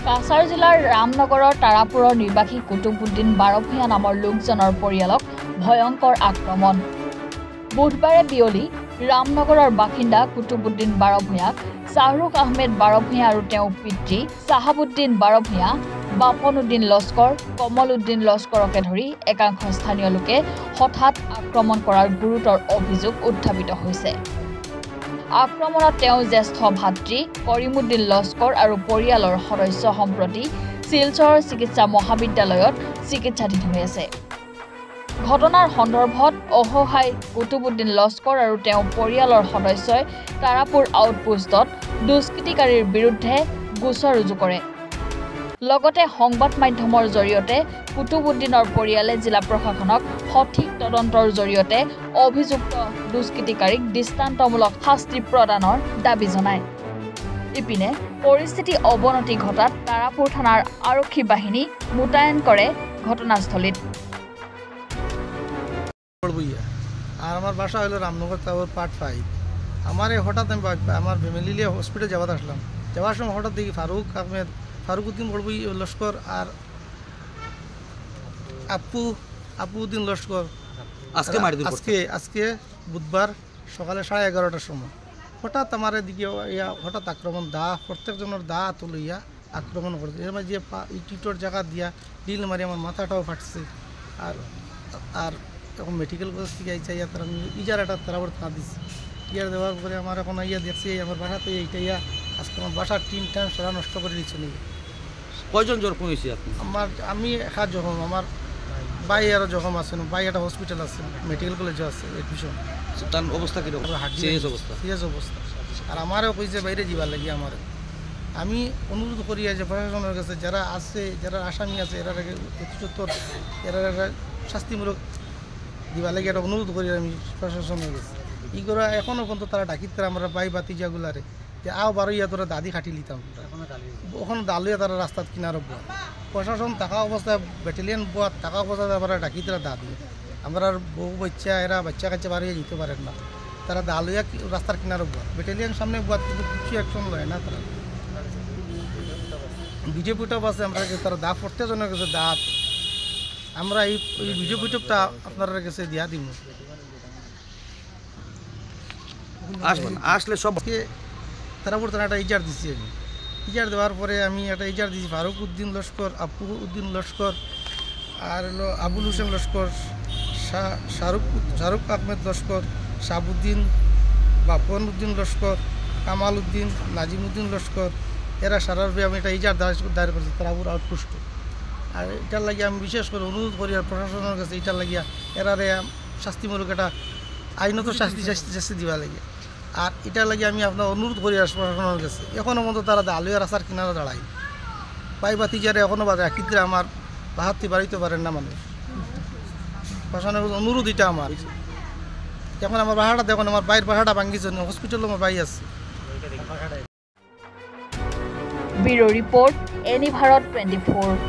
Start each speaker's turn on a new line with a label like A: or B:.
A: কাছাৰ জিলাৰ ৰামনগৰৰ তাৰাপুৰৰ নিবাসী কুতুবুদ্দিন বাৰভূঞা নামৰ লোকজনৰ পৰিয়ালক ভয়ংকৰ আক্ৰমণ। বুধবাৰে বিয়লি ৰামনগৰৰ বাসিন্দা কুতুবুদ্দিন বাৰভূঞাক শ্বাহৰুখ আহমেদ বাৰভূঞা আৰু তেওঁৰ পিতৃ শ্বাহাবুদ্দিন বাৰভূঞা, বাপন উদ্দিন লস্কৰ, কমল উদ্দিন লস্কৰকে ধৰি একাংশ স্থানীয় লোকে হঠাৎ আক্ৰমণ কৰাৰ গুৰুতৰ অভিযোগ উত্থাপিত হৈছে। আক্ৰমণত তেওঁ জ্যেষ্ঠ ভাতৃ কৰিমুদ্দিন লস্কৰ আৰু পৰিয়ালৰ সদস্য সম্প্ৰতি শিলচৰ চিকিৎসা মহাবিদ্যালয়ত চিকিৎসাধীন হৈ আছে। ঘটনাৰ সন্দৰ্ভত অসহায় কুতুবুদ্দিন লস্কৰ আৰু তেওঁৰ পৰিয়ালৰ সদস্যই তাৰাপুৰ আউটপোষ্টত দুষ্কৃতিকাৰীৰ বিৰুদ্ধে গোচৰ ৰুজু কৰে। লগতে সংবাদ মাধ্যমৰ জৰিয়তে কুতুবুদ্দিনৰ পৰিয়ালে জিলা প্ৰশাসনক সঠিক তদন্তৰ জৰিয়তে অভিযুক্ত দুষ্কৃতিকাৰীক দৃষ্টান্তমূলক শাস্তি প্ৰদানৰ দাবী জনায়। ইপিনে পৰিস্থিতি অৱনতি ঘটাত তাৰাপুৰ থানাৰ আৰক্ষী বাহিনী মোতায়েন কৰে ঘটনাস্থলীত।
B: আর আমার বাসা হলো রামনগর টাওয়ার পার্ট 5। আমার হঠাৎ আমি আমার ফ্যামিলি নিয়ে হসপিটাল যাওয়ার আসলাম। যাওয়ার সময় হঠাৎ দেখি ফারুক উদ্দিন বড়বুই লস্কর আর আপু উদ্দিন লস্কর আজকে বুধবার সকালে 11:30টার সময় হঠাৎ আমার এদিকে হঠাৎ আক্রমণ প্রত্যেকজনের দা তুলিয়া আক্রমণ করছে। এর মাঝে টিটোর জায়গা দিয়া ডিল মারি আমার মাথাটাও ফাটছে। আর এখন মেডিকেল কলেজ থেকে আইসা তারা ইজার একটা তারাপুর থানা দিচ্ছে। ইয়ার দেওয়ার পরে আমার এখন দেখছি আমার বাসাতে এইটা আজকে আমার বাসার টিনটা সারা নষ্ট করে দিচ্ছে নাকি।
C: কয়জন জখম হয়েছে আপনি?
B: আমি একা জখম, আমার ভাই আরও জখম আছে। ভাই একটা হসপিটাল আছে, মেডিকেল কলেজে আছে এডমিশন।
C: তার অবস্থা কীরকম? সিরিয়াস অবস্থা।
B: আর আমারও কইছে বাইরে যাবার লাগে। আমি অনুরোধ করি যে প্রশাসনের কাছে যারা আছে, যারা আসামি আছে, এরা শাস্তিমূলক দিবার লাগে একটা অনুরোধ করি আমি প্রশাসনের কাছে। ই করা এখনও পর্যন্ত তারা ডাকিতে আমরা বাই বাতিজাগুলারে যে আও বারোইয়া তোরা দাদি খাটি লিতাম, ওখানে দালুয়া তারা রাস্তার কিনার বুয়া। প্রশাসন থাকা অবস্থায় ব্যাটালিয়ান বুয়া থাকা অবস্থায় আমরা ডাকিতে দাদি। আমরা বহু এরা বাচ্চা কাচ্চা বাড়িয়ে যেতে পারেন না, তারা দালুয়া রাস্তার কিনারও বুয়া। ব্যাটালিয়ান সামনে বুয়া কিন্তু কিছু অ্যাকশন লয় না তারা। বিজেপিটাও আছে আমরা তারা দা প্রত্যেকজনের কাছে দাঁত আমরা এই ভিডিও পিটকটা আপনার কাছে দিয়া দিব।
C: আসলে সবকে
B: তারাপুর থানা একটা ইজার দিচ্ছি। আমি ইজার দেওয়ার পরে আমি একটা ইজার দিচ্ছি ফারুক উদ্দিন লস্কর, আপু উদ্দিন লস্কর, আর হলো আবুল হোসেন লস্কর, শাহরুখ আহমেদ লস্কর, শাহাবুদ্দিন, বাপন উদ্দিন লস্কর, কামাল উদ্দিন, নাজিম উদ্দিন লস্কর, এরা সারার আমি একটা ইজার দায়ের করছি তারাপুর আউটপোস্ট। আর এটার লাগিয়ে আমি বিশেষ করে অনুরোধ করি আর প্রশাসনের কাছে এটার লাগিয়া এরারে শাস্তিমূলক একটা আইনত শাস্তি দিবা লাগে। আর এটার লাগিয়ে আমি আপনার অনুরোধ করি আর প্রশাসনের কাছে এখনও পর্যন্ত তারা আলুয়া রাস্তার কিনারে দাঁড়াই পাই বাতি যারে এখনও বাজে একদিন আমার বাহাত্তি বাড়িতে পারেন না মানুষ। প্রশাসনের অনুরোধ এটা আমার। এখন আমার বাসাটা দেখুন, আমার বাইরের বাসাটা ভাঙ্গিছে, হসপিটালও আমার বাই আছে।
A: Bureau report, any Bharat 24।